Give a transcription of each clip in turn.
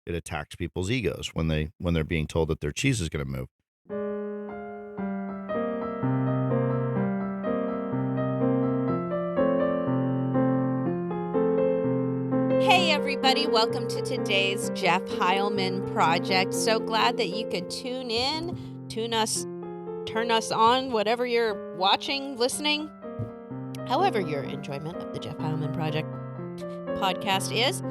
it attacks people's egos when they're being told that their cheese is going to move. Hey everybody, welcome to today's Jeff Heilman project. So glad that you could tune in, turn us on, whatever you're watching, listening, however your enjoyment of the Jeff Heilman project podcast is.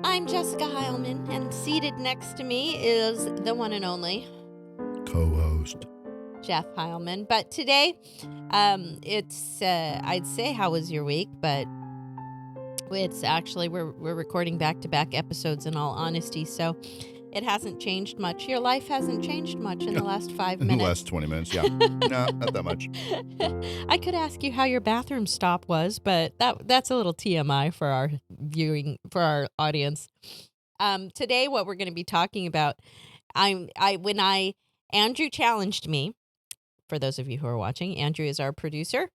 I'm Jessica Heilman, and seated next to me is the one and only Co-host Jeff Heilman. But today, it's I'd say how was your week, but it's actually we're recording back-to-back episodes in all honesty, so it hasn't changed much. Your life hasn't changed much in the last 5 minutes. In the last 20 minutes, yeah. No, not that much. I could ask you how your bathroom stop was, but that's a little TMI for our audience. Today, what we're going to be talking about, Andrew challenged me. For those of you who are watching, Andrew is our producer.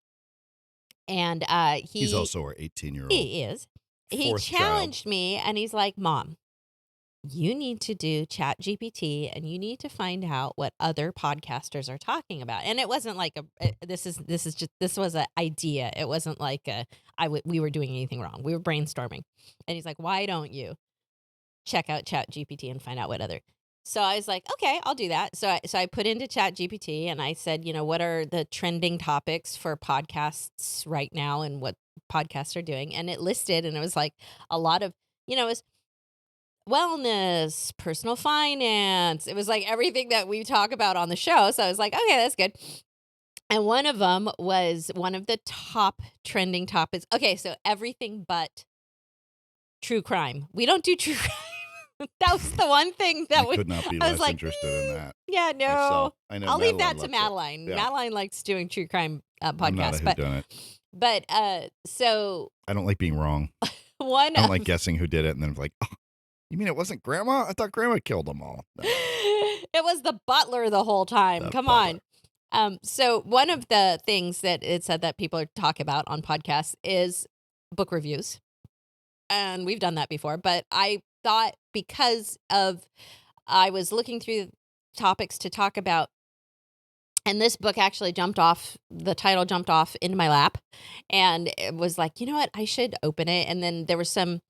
And he's also our 18-year-old. He is. He challenged me, and he's like, Mom, you need to do ChatGPT, and you need to find out what other podcasters are talking about. And it wasn't like this was an idea. It wasn't like we were doing anything wrong. We were brainstorming. And he's like, why don't you check out ChatGPT and find out what other... So I was like, okay, I'll do that. So I put into ChatGPT and I said, what are the trending topics for podcasts right now and what podcasts are doing? And it listed, and it was like a lot of, it was wellness, personal finance. It was like everything that we talk about on the show. So I was like, okay, that's good. And one of them was one of the top trending topics. Okay, so everything but true crime. We don't do true crime. That was the one thing that could not be less interested in that. Yeah, no. I know. I'll leave that to Madeline. Yeah. Madeline likes doing true crime podcasts. I'm not a whodunit. But so I don't like being wrong. I don't like guessing who did it, and then like, oh, you mean it wasn't Grandma? I thought Grandma killed them all. No. It was the butler the whole time. Come on. So one of the things that it said that people talk about on podcasts is book reviews, and we've done that before. But I thought because I was looking through topics to talk about, and this book actually the title jumped off into my lap, and it was like, you know what, I should open it. And then there were some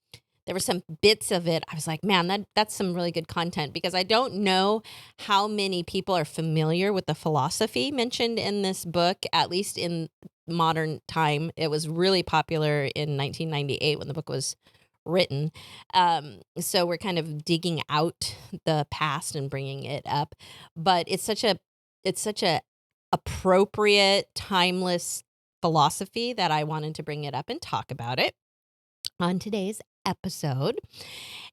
bits of it. I was like, man, that's some really good content, because I don't know how many people are familiar with the philosophy mentioned in this book, at least in modern time. It was really popular in 1998 when the book was written. So we're kind of digging out the past and bringing it up, but it's such a appropriate, timeless philosophy that I wanted to bring it up and talk about it on today's episode.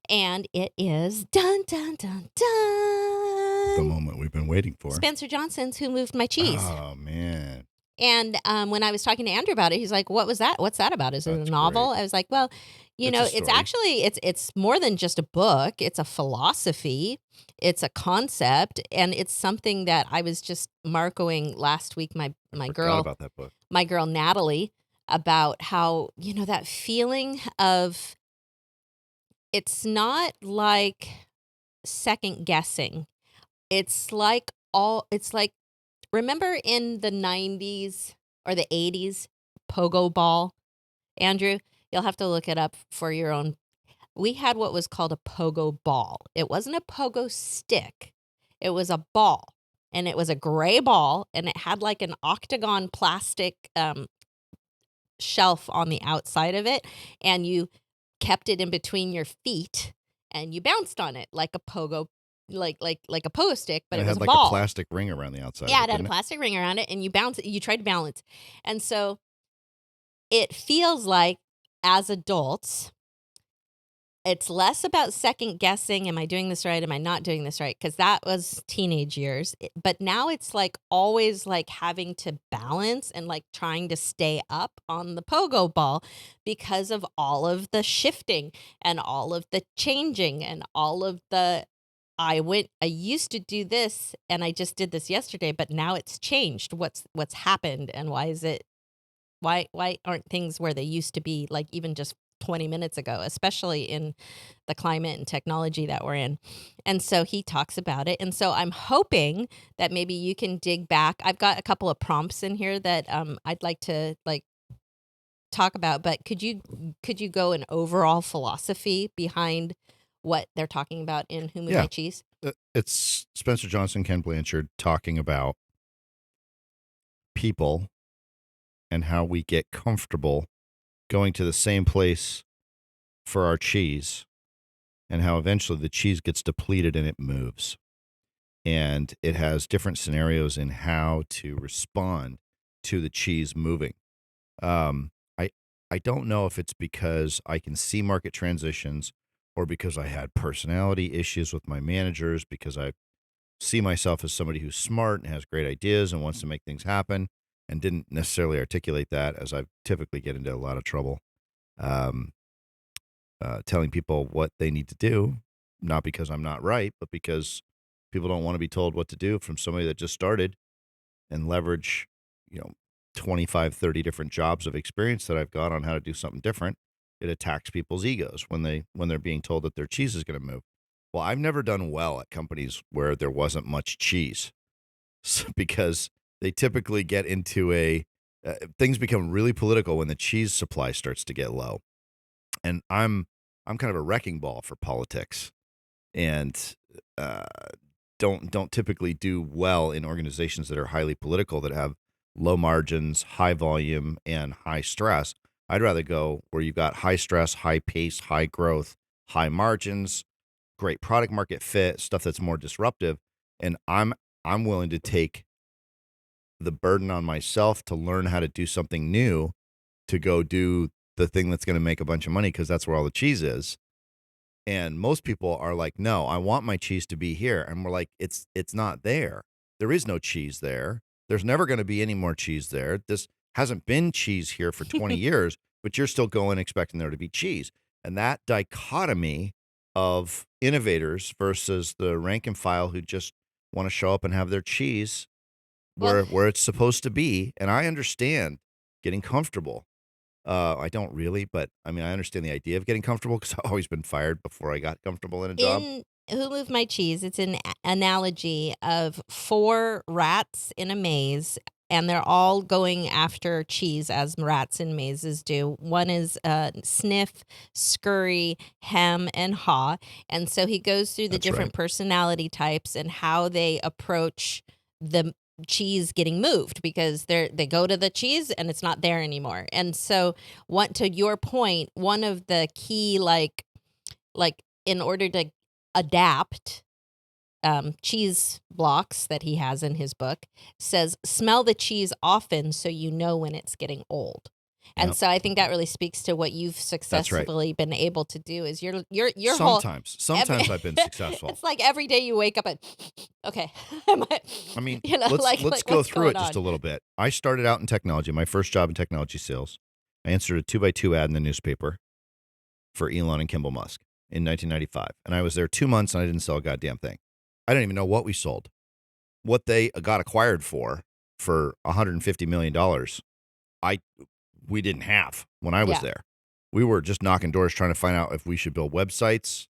And it is dun dun dun dun, the moment we've been waiting for. Spencer Johnson's Who Moved My Cheese. Oh man. And when I was talking to Andrew about it, he's like, what was that? What's that about? Is it a novel? Great. I was like, well, it's actually, it's more than just a book. It's a philosophy. It's a concept. And it's something that I was just marcoing last week, my girl about that book. My girl, Natalie, about how, that feeling of, it's not like second guessing. It's like remember in the 90s or the 80s, pogo ball? Andrew, you'll have to look it up for your own. We had what was called a pogo ball. It wasn't a pogo stick. It was a ball, and it was a gray ball, and it had like an octagon plastic shelf on the outside of it, and you kept it in between your feet, and you bounced on it like a pogo like a pogo stick, but it was had a ball. A plastic ring around the outside. Yeah, it had a plastic ring around it, and you tried to balance. And so it feels like, as adults, it's less about second guessing. Am I doing this right? Am I not doing this right? Because that was teenage years. But now it's like always like having to balance and like trying to stay up on the pogo ball because of all of the shifting and all of the changing and all of the I used to do this and I just did this yesterday, but now it's changed. What's happened, and why aren't things where they used to be, like even just 20 minutes ago, especially in the climate and technology that we're in. And so he talks about it. And so I'm hoping that maybe you can dig back. I've got a couple of prompts in here that I'd like to talk about, but could you go an overall philosophy behind what they're talking about in Who Moved My Cheese? It's Spencer Johnson, Ken Blanchard talking about people and how we get comfortable going to the same place for our cheese, and how eventually the cheese gets depleted and it moves. And it has different scenarios in how to respond to the cheese moving. I don't know if it's because I can see market transitions, or because I had personality issues with my managers, because I see myself as somebody who's smart and has great ideas and wants to make things happen, and didn't necessarily articulate that, as I typically get into a lot of trouble telling people what they need to do, not because I'm not right, but because people don't want to be told what to do from somebody that just started and leverage, 25, 30 different jobs of experience that I've got on how to do something different. It attacks people's egos when they're being told that their cheese is going to move. Well, I've never done well at companies where there wasn't much cheese, because they typically get into things become really political when the cheese supply starts to get low. And I'm kind of a wrecking ball for politics, and don't typically do well in organizations that are highly political, that have low margins, high volume, and high stress. I'd rather go where you've got high stress, high pace, high growth, high margins, great product market fit, stuff that's more disruptive. And I'm willing to take the burden on myself to learn how to do something new, to go do the thing that's going to make a bunch of money, because that's where all the cheese is. And most people are like, no, I want my cheese to be here. And we're like, it's not there. There is no cheese there. There's never going to be any more cheese there. This hasn't been cheese here for 20 years, but you're still going expecting there to be cheese. And that dichotomy of innovators versus the rank and file who just want to show up and have their cheese where it's supposed to be. And I understand getting comfortable. I don't really, but I mean, I understand the idea of getting comfortable, because I've always been fired before I got comfortable in a job. In Who Moved My Cheese, it's an analogy of 4 rats in a maze, and they're all going after cheese as rats in mazes do. One is sniff, scurry, hem, and haw. And so he goes through the That's different right. personality types and how they approach the cheese getting moved, because they go to the cheese and it's not there anymore. And so, to your point, one of the key like in order to adapt cheese blocks that he has in his book says, smell the cheese often so you know when it's getting old. And Yep. so I think that really speaks to what you've That's successfully been able to do, is your whole Sometimes I've been successful. it's like every day you wake up and okay. I mean, let's go what's through it going just a on? little bit. I started out in technology. My first job in technology sales, I answered a 2x2 ad in the newspaper for Elon and Kimball Musk in 1995. And I was there 2 months and I didn't sell a goddamn thing. I didn't even know what we sold. What they got acquired for $150 million, we didn't have when I was Yeah. there. We were just knocking doors trying to find out if we should build websites.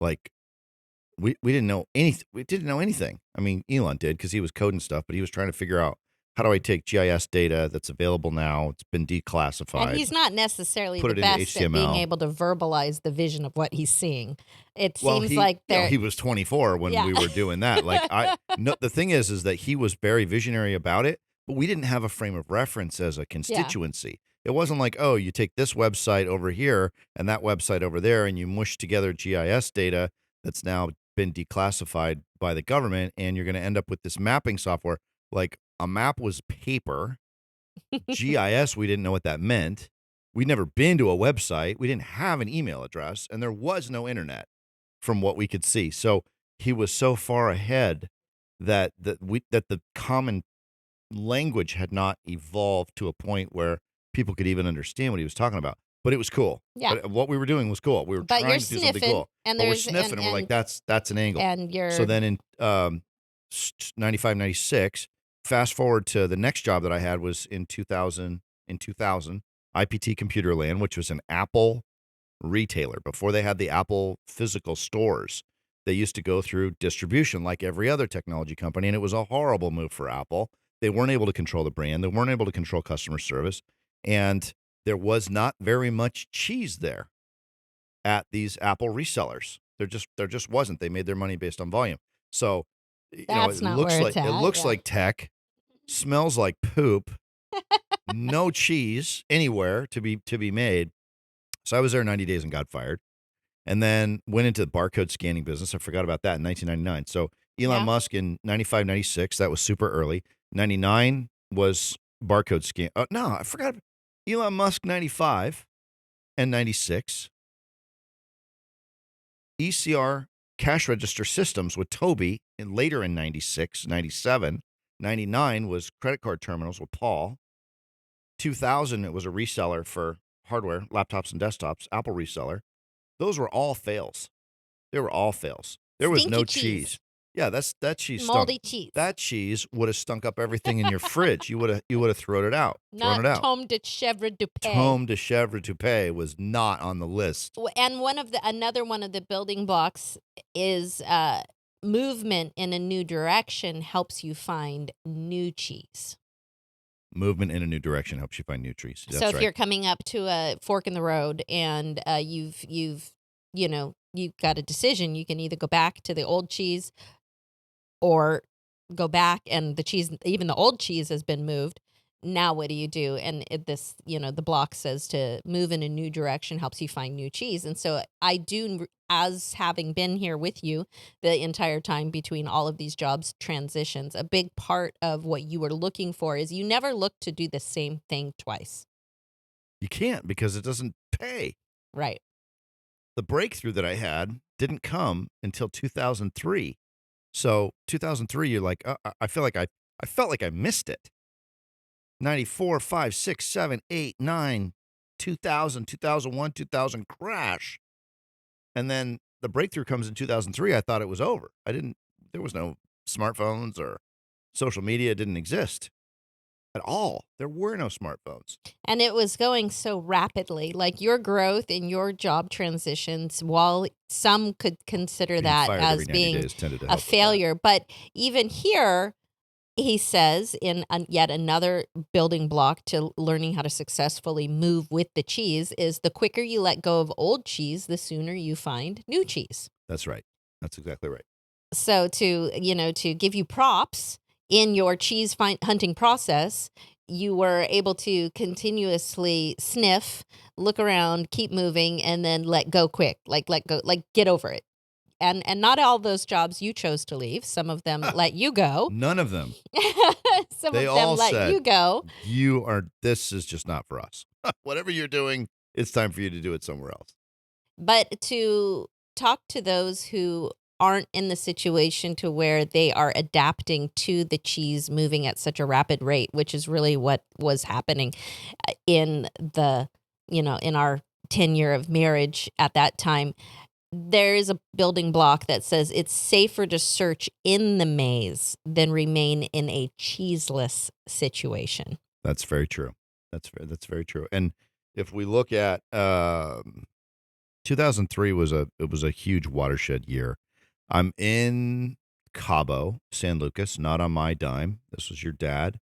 Like, we didn't know anything. We didn't know anything. I mean, Elon did, because he was coding stuff, but he was trying to figure out, how do I take GIS data that's available now? It's been declassified. And he's not necessarily Put the it into best at being HTML. able to verbalize the vision of what he's seeing. It Well, seems like they're he was 24 when Yeah. we were doing that. Like, the thing is that he was very visionary about it, but we didn't have a frame of reference as a constituency. It wasn't like, oh, you take this website over here and that website over there, and you mush together GIS data that's now been declassified by the government, and you're going to end up with this mapping software. Like, a map was paper. GIS, we didn't know what that meant. We'd never been to a website. We didn't have an email address, and there was no internet from what we could see. So he was so far ahead that the common language had not evolved to a point where people could even understand what he was talking about. But it was cool. Yeah. But what we were doing was cool. We were But trying you're to do something sniffing, cool. and But we're there's sniffing, and we're like, that's an angle. and you're So then in 95, 96, fast forward to the next job that I had was in 2000, IPT Computerland, which was an Apple retailer, before they had the Apple physical stores. They used to go through distribution like every other technology company, and it was a horrible move for Apple. They weren't able to control the brand. They weren't able to control customer service, and there was not very much cheese there at these Apple resellers. There just wasn't. They made their money based on volume. So, That's it not looks where like it's at. Yeah. tech, smells like poop, no cheese anywhere to be made. So I was there 90 days and got fired. And then went into the barcode scanning business. I forgot about that in 1999. So Elon Yeah. Musk in 95, 96, that was super early. 99 was barcode scan. Oh, no, I forgot. Elon Musk 95 and 96. ECR cash register systems with Toby and later in 96, 97. 99 was credit card terminals with Paul. 2000, it was a reseller for hardware, laptops and desktops, Apple reseller. Those were all fails. They were all fails. There was Stinky no cheese. cheese. Yeah, that cheese stunk. Moldy cheese. That cheese would have stunk up everything in your fridge. You would have thrown it out. Not Tome de Chèvre du Pays. Tome de Chèvre du Pays was not on the list. And another one of the building blocks is movement in a new direction helps you find new cheese. Movement in a new direction helps you find new trees. That's so if right. you're coming up to a fork in the road and you've got a decision, you can either go back to the old cheese or go back and the cheese, even the old cheese has been moved. Now what do you do? And the block says to move in a new direction helps you find new cheese. And so I do, as having been here with you the entire time between all of these jobs transitions, a big part of what you were looking for is you never look to do the same thing twice. You can't because it doesn't pay. Right. The breakthrough that I had didn't come until 2003. So 2003, you're like, I feel like I felt like I missed it. 94, 5, 6, 7, 8, 9, 2000, 2001, 2000 crash. And then the breakthrough comes in 2003. I thought it was over. There was no smartphones or social media didn't exist at all. There were no smartphones. And it was going so rapidly, like your growth in your job transitions, while some could consider that as being a failure. But even here, he says in yet another building block to learning how to successfully move with the cheese is the quicker you let go of old cheese, the sooner you find new cheese. That's right. That's exactly right. So to give you props in your cheese hunting process, you were able to continuously sniff, look around, keep moving, and then let go quick, let go, get over it. And not all those jobs you chose to leave. Some of them let you go. None of them. Some of them let you go. This is just not for us. Whatever you're doing, it's time for you to do it somewhere else. But to talk to those who aren't in the situation to where they are adapting to the cheese moving at such a rapid rate, which is really what was happening in in our tenure of marriage at that time. There is a building block that says it's safer to search in the maze than remain in a cheeseless situation. That's very true. That's very true. And if we look at 2003 was a huge watershed year. I'm in Cabo, San Lucas, not on my dime. This was your dad.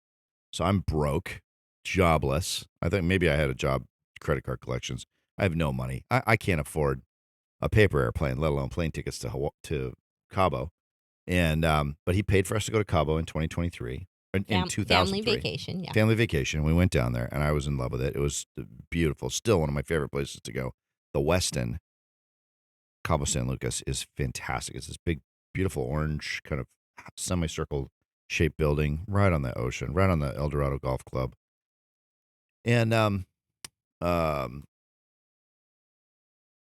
So I'm broke, jobless. I think maybe I had a job, credit card collections. I have no money. I can't afford a paper airplane, let alone plane tickets to Cabo. And but he paid for us to go to Cabo in 2023. In 2003. Family vacation, yeah. Family vacation. We went down there, and I was in love with it. It was beautiful. Still one of my favorite places to go. The Westin, Cabo San Lucas, is fantastic. It's this big, beautiful orange kind of semicircle shaped building right on the ocean, right on the El Dorado Golf Club. And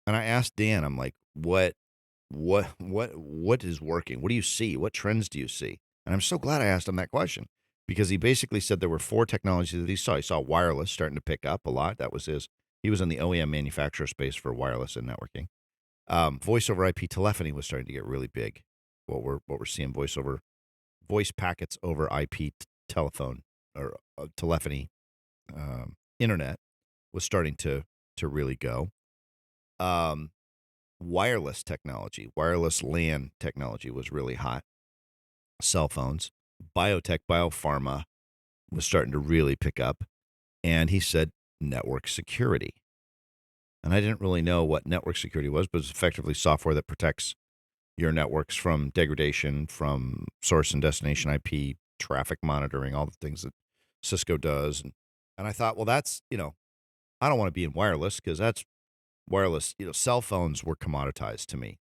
and I asked Dan, I'm like, what is working? What do you see? What trends do you see? And I'm so glad I asked him that question because he basically said there were 4 technologies that he saw. He saw wireless starting to pick up a lot. That was he was in the OEM manufacturer space for wireless and networking. Voice over IP telephony was starting to get really big. What we're seeing voice packets over IP telephone or telephony, internet was starting to really go. Um, wireless technology, wireless LAN technology was really hot. Cell phones, biotech, biopharma was starting to really pick up. And he said network security. And I didn't really know what network security was, but it's effectively software that protects your networks from degradation, from source and destination IP, traffic monitoring, all the things that Cisco does. And I thought, well, that's, I don't want to be in wireless because that's wireless. Cell phones were commoditized to me.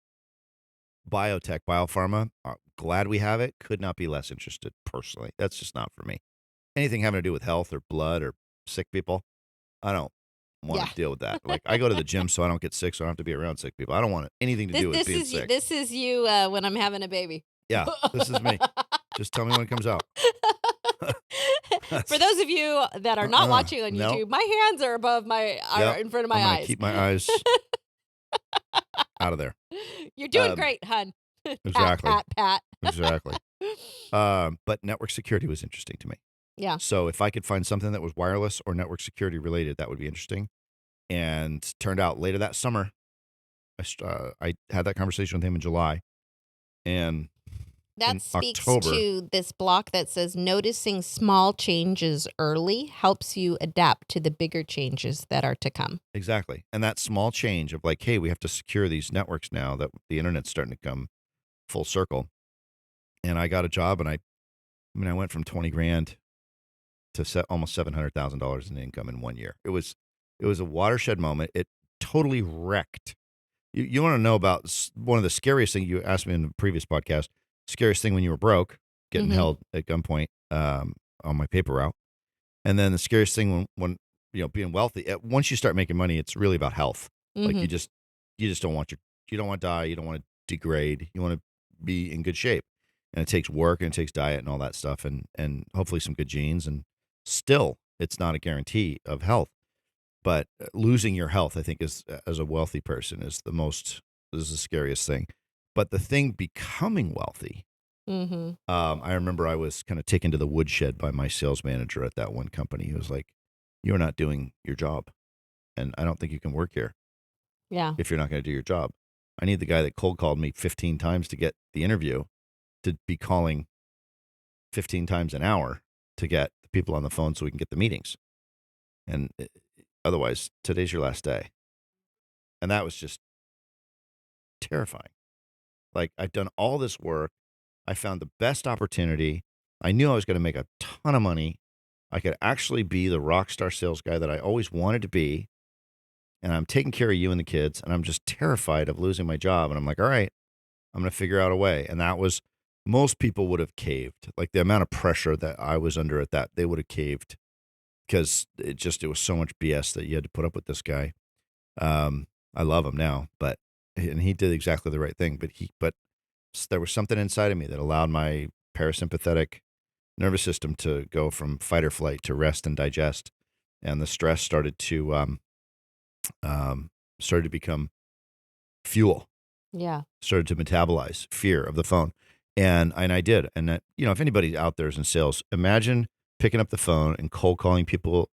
Biotech, biopharma, glad we have it. Could not be less interested personally. That's just not for me. Anything having to do with health or blood or sick people, I don't want Yeah. to deal with that. Like I go to the gym so I don't get sick, so I don't have to be around sick people. I don't want anything to do with being sick. This is you when I'm having a baby. Yeah, this is me. Just tell me when it comes out. For those of you that are not watching on no. YouTube, my hands are above are in front of my I'm gonna eyes. keep my eyes out of there. You're doing great, hun. Exactly. Pat. Exactly. But network security was interesting to me. Yeah. So if I could find something that was wireless or network security related, that would be interesting. And turned out later that summer, I had that conversation with him in July, and That in speaks October, to this block that says noticing small changes early helps you adapt to the bigger changes that are to come. exactly. And that small change of like, hey, we have to secure these networks now that the internet's starting to come full circle. And I got a job, and I went from 20 grand to almost $700,000 in income in 1 year. It was a watershed moment. It totally wrecked. You want to know about one of the scariest things you asked me in the previous podcast? Scariest thing when you were broke, getting held at gunpoint on my paper route, and then the scariest thing when being wealthy. Once you start making money, it's really about health. Like you just don't want you don't want to die. You don't want to degrade. You want to be in good shape, and it takes work and it takes diet and all that stuff, and hopefully some good genes. And still, it's not a guarantee of health. But losing your health, I think, is as a wealthy person is the scariest thing. But the thing becoming wealthy, I remember I was kind of taken to the woodshed by my sales manager at that one company. He was like, "You're not doing your job, and I don't think you can work here Yeah. if you're not going to do your job. I need the guy that cold called me 15 times to get the interview to be calling 15 times an hour to get the people on the phone so we can get the meetings. And otherwise, today's your last day." And that was just terrifying. Like, I'd done all this work. I found the best opportunity. I knew I was going to make a ton of money. I could actually be the rock star sales guy that I always wanted to be. And I'm taking care of you and the kids. And I'm just terrified of losing my job. And I'm like, all right, I'm going to figure out a way. And that was, most people would have caved. Like the amount of pressure that I was under at that, they would have caved because it was so much BS that you had to put up with this guy. I love him now, and he did exactly the right thing. But there was something inside of me that allowed my parasympathetic nervous system to go from fight or flight to rest and digest, and the stress started to become fuel. Yeah. Started to metabolize fear of the phone, and I did. And that, if anybody out there is in sales, imagine picking up the phone and cold calling people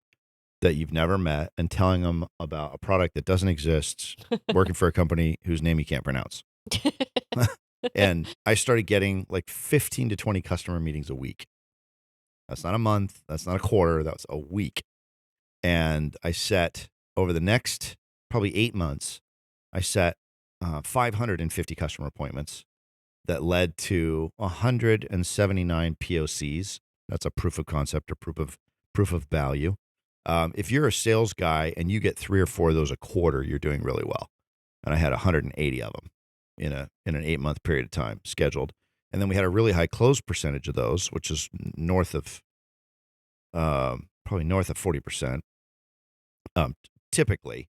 that you've never met and telling them about a product that doesn't exist, working for a company whose name you can't pronounce. And I started getting like 15 to 20 customer meetings a week. That's not a month. That's not a quarter. That was a week. And I set, over the next probably 8 months, I set 550 customer appointments that led to 179 POCs. That's a proof of concept or proof of value. If you're a sales guy and you get 3 or 4 of those a quarter, you're doing really well. And I had 180 of them in an 8-month period of time scheduled. And then we had a really high close percentage of those, which is probably north of 40%. Typically,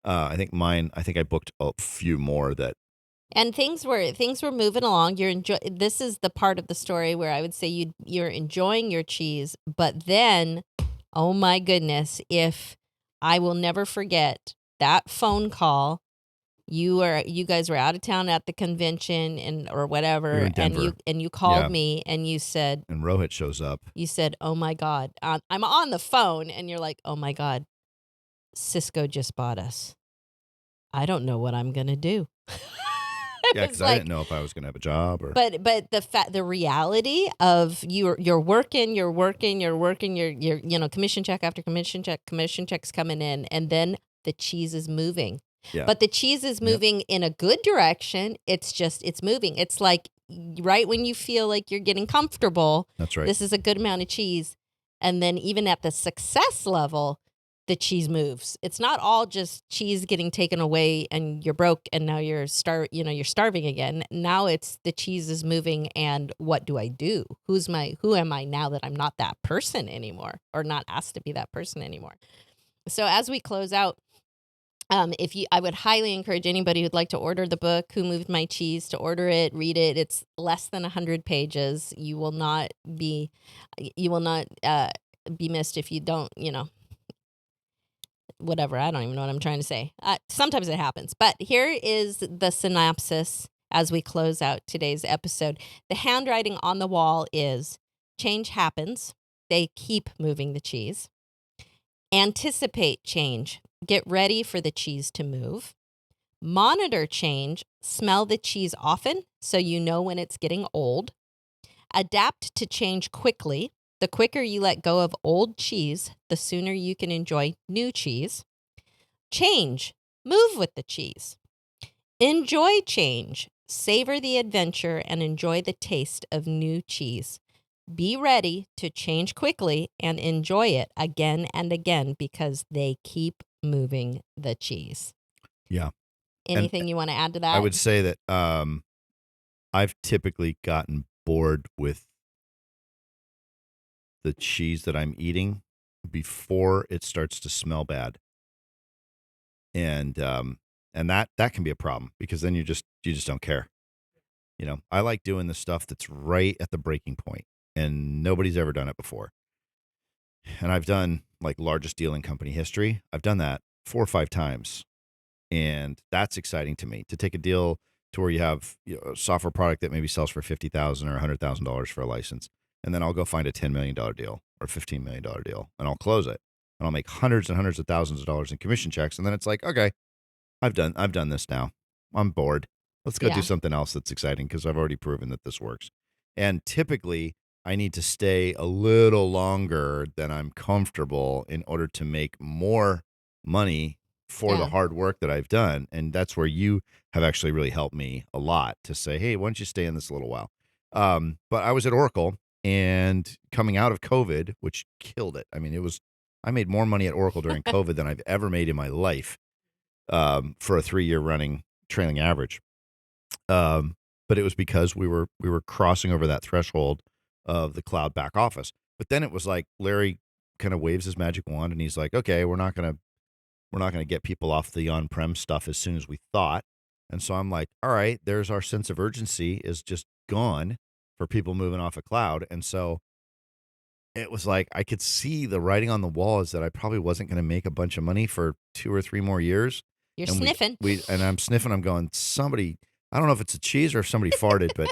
I think I booked a few more that. And things were moving along. This is the part of the story where I would say you're enjoying your cheese, but then, oh my goodness, if I will never forget that phone call. You guys were out of town at the convention or whatever, We were in Denver. and you called me and you said, and Rohit shows up. You said, "Oh my God," I'm on the phone, and you're like, "Oh my God, Cisco just bought us." I don't know what I'm going to do. Yeah, because I didn't know if I was going to have a job or. But the reality of you're working, you're commission check after commission checks coming in, and then the cheese is moving. Yeah. But the cheese is moving in a good direction. It's moving. It's like right when you feel like you're getting comfortable. That's right. This is a good amount of cheese, and then even at the success level, the cheese moves. It's not all just cheese getting taken away and you're broke and now you're starving again. Now it's the cheese is moving and what do I do? Who am I now that I'm not that person anymore or not asked to be that person anymore? So as we close out, I would highly encourage anybody who'd like to order the book, Who Moved My Cheese, to order it, read it. It's less than 100 pages. You will not be missed if you don't, whatever. I don't even know what I'm trying to say. Sometimes it happens. But here is the synopsis as we close out today's episode. The handwriting on the wall is change happens. They keep moving the cheese. Anticipate change. Get ready for the cheese to move. Monitor change. Smell the cheese often so you know when it's getting old. Adapt to change quickly. The quicker you let go of old cheese, the sooner you can enjoy new cheese. Change. Move with the cheese. Enjoy change. Savor the adventure and enjoy the taste of new cheese. Be ready to change quickly and enjoy it again and again because they keep moving the cheese. Yeah. Anything you want to add to that? I would say that I've typically gotten bored with the cheese that I'm eating before it starts to smell bad. And that can be a problem because then you just don't care. I like doing the stuff that's right at the breaking point and nobody's ever done it before. And I've done like largest deal in company history. I've done that 4 or 5 times. And that's exciting to me to take a deal to where you have a software product that maybe sells for $50,000 or $100,000 for a license. And then I'll go find a $10 million deal or $15 million deal and I'll close it and I'll make hundreds and hundreds of thousands of dollars in commission checks. And then it's like, okay, I've done this now. I'm bored. Let's go do something else that's exciting because I've already proven that this works. And typically I need to stay a little longer than I'm comfortable in order to make more money for the hard work that I've done. And that's where you have actually really helped me a lot to say, hey, why don't you stay in this a little while? But I was at Oracle and coming out of COVID, which killed it. I mean, I made more money at Oracle during COVID than I've ever made in my life for a 3-year running trailing average. But it was because we were crossing over that threshold of the cloud back office. But then it was like Larry kind of waves his magic wand and he's like, okay, we're not going to get people off the on-prem stuff as soon as we thought. And so I'm like, all right, there's our sense of urgency is just gone for people moving off a cloud. And so it was like, I could see the writing on the wall is that I probably wasn't going to make a bunch of money for 2 or 3 more years. You're and sniffing. And I'm sniffing. I'm going, somebody, I don't know if it's a cheese or if somebody farted, but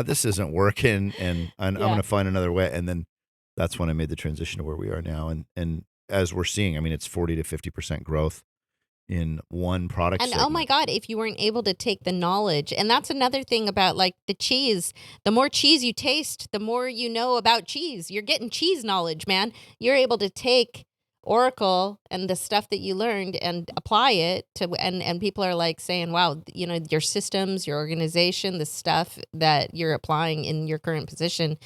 this isn't working. And I'm going to find another way. And then that's when I made the transition to where we are now. And as we're seeing, I mean, it's 40 to 50% growth in one product and segment. Oh my God, if you weren't able to take the knowledge, and that's another thing about like the cheese, the more cheese you taste, the more you know about cheese. You're getting cheese knowledge, man. You're able to take Oracle and the stuff that you learned and apply it to, and people are like saying, wow, your systems, your organization, the stuff that you're applying in your current position,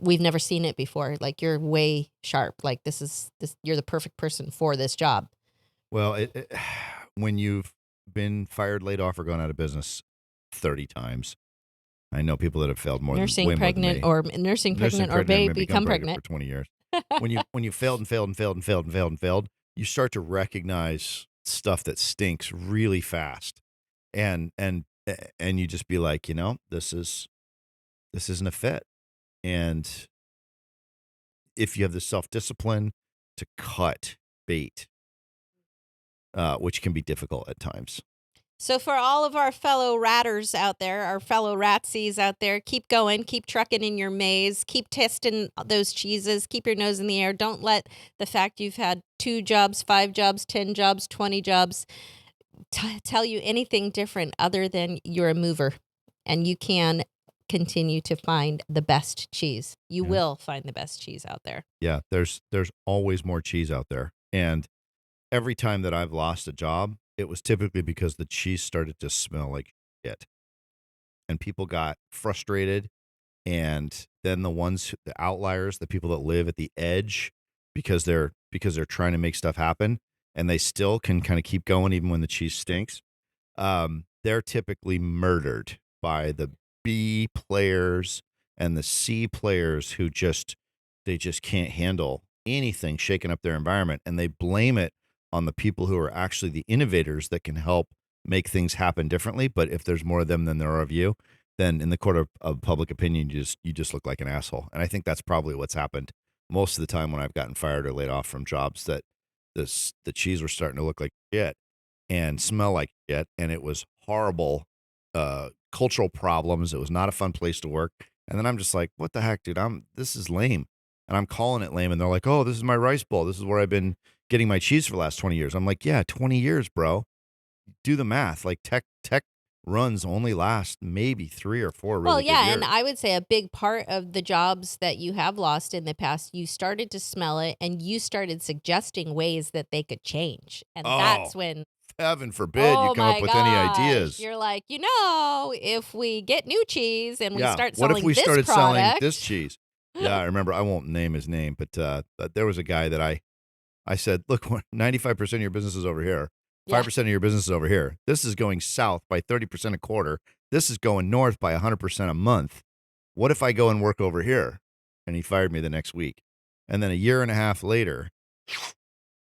we've never seen it before. Like you're way sharp. Like you're the perfect person for this job. Well, when you've been fired, laid off, or gone out of business 30 times, I know people that have failed more nursing than pregnant or babe become pregnant for 20 years. when you failed and failed and failed and failed and failed and failed, you start to recognize stuff that stinks really fast, and you just be like, this isn't a fit, and if you have the self-discipline to cut bait, which can be difficult at times. So for all of our fellow ratters out there, our fellow ratsies out there, keep going, keep trucking in your maze, keep testing those cheeses, keep your nose in the air. Don't let the fact you've had 2 jobs, 5 jobs, 10 jobs, 20 jobs tell you anything different other than you're a mover and you can continue to find the best cheese. You will find the best cheese out there. Yeah, there's always more cheese out there. And every time that I've lost a job, it was typically because the cheese started to smell like shit. And people got frustrated. And then the outliers, the people that live at the edge because they're trying to make stuff happen and they still can kind of keep going even when the cheese stinks. They're typically murdered by the B players and the C players who they just can't handle anything shaking up their environment, and they blame it on the people who are actually the innovators that can help make things happen differently. But if there's more of them than there are of you, then in the court of public opinion, you just look like an asshole. And I think that's probably what's happened most of the time when I've gotten fired or laid off from jobs, that the cheese was starting to look like shit and smell like shit, and it was horrible cultural problems. It was not a fun place to work. And then I'm just like, what the heck, dude? This is lame. And I'm calling it lame. And they're like, oh, this is my rice bowl. This is where I've been getting my cheese for the last 20 years. I'm like, yeah, 20 years, bro. Do the math. Like tech runs only last maybe 3 or 4 really good years. And I would say a big part of the jobs that you have lost in the past, you started to smell it and you started suggesting ways that they could change. And that's when, heaven forbid, you come up with any ideas. You're like, if we get new cheese and we start selling what if we this started product? selling this cheese? Yeah, I remember. I won't name his name, but there was a guy that I said, look, 95% of your business is over here. 5% of your business is over here. This is going south by 30% a quarter. This is going north by 100% a month. What if I go and work over here? And he fired me the next week. And then a year and a half later,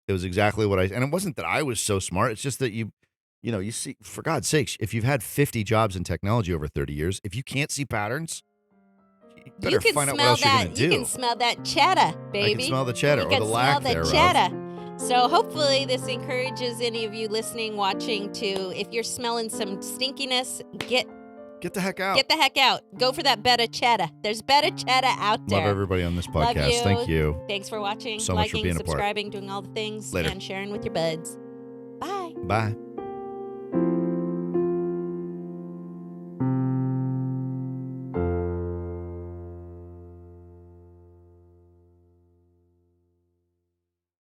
it was exactly what and it wasn't that I was so smart. It's just that you see, for God's sakes, if you've had 50 jobs in technology over 30 years, if you can't see patterns, you better find out what else you're going to do. You can smell that cheddar, baby. I can smell the cheddar, or the lack thereof. Cheddar. So hopefully this encourages any of you listening, watching to, if you're smelling some stinkiness, get the heck out. Get the heck out. Go for that better cheddar. There's better cheddar out there. Love everybody on this podcast. Love you. Thank you. Thanks for watching, so much for liking, being subscribing, doing all the things, Later. and sharing with your buds. Bye. Bye.